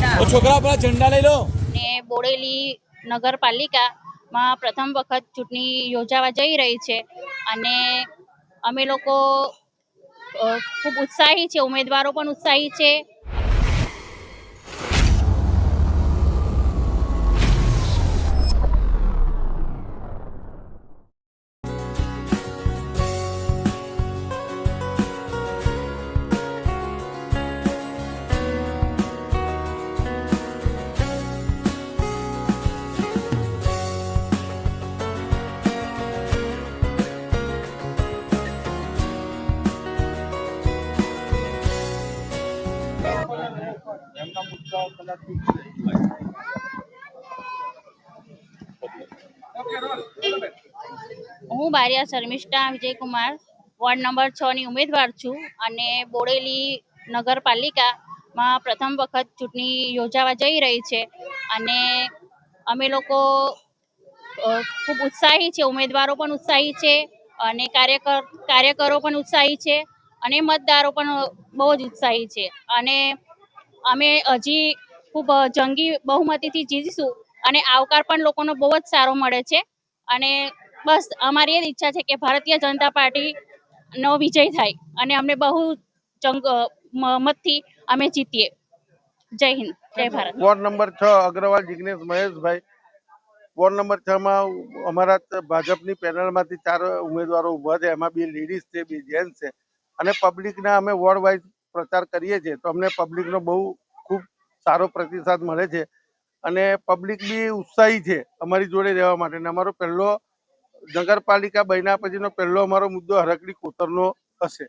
તો છોકરા પર ઝંડા લઈ લો ને બોડેલી નગરપાલિકામાં પ્રથમ વખત ચૂંટણી યોજાવા જઈ રહી છે અને અમે લોકો ખૂબ ઉત્સાહી છે, ઉમેદવારો પણ ઉત્સાહી છે. હું બારિયા શર્મિષ્ઠા વિજયકુમાર વોર્ડ નંબર 6 ની ઉમેદવાર છું અને બોડેલી નગરપાલિકામાં પ્રથમ વખત ચૂંટણી યોજાવા જઈ રહી છે અને અમે લોકો ખૂબ ઉત્સાહી છે, ઉમેદવારો પણ ઉત્સાહી છે અને કાર્યકરો પણ ઉત્સાહી છે અને મતદારો પણ બહુ જ ઉત્સાહી છે અને અમે હજી ખૂબ જંગી બહુમતીથી જીતીશું અને આવકાર પણ લોકોનો બહુ જ સારો મળે છે અને બસ અમારી એ જ ઈચ્છા છે કે ભારતીય જનતા પાર્ટીનો વિજય થાય અને અમને બહુ મતથી અમે જીતીએ. જય હિન્દ, જય ભારત. વોર્ડ નંબર 6 અગ્રવાલ જિગ્નેશ મહેશભાઈ. વોર્ડ નંબર 6 માં અમારા ભાજપની પેનલમાંથી 4 ઉમેદવારો ઉભા છે, એમાં 2 લેડીઝ છે, 2 જેન્ટ્સ છે અને પબ્લિકના અમે વોર્ડ વાઇઝ પ્રચાર કરીએ છીએ તો અમને પબ્લિકનો બહુ ખૂબ સારો પ્રતિસાદ મળે છે અને પબ્લિક બી ઉત્સાહી છે અમારી જોડે રહેવા માટે. અને અમારો પહેલો નગરપાલિકા બન્યા પછીનો પહેલો અમારો મુદ્દો હરકડી કોતરનો હશે.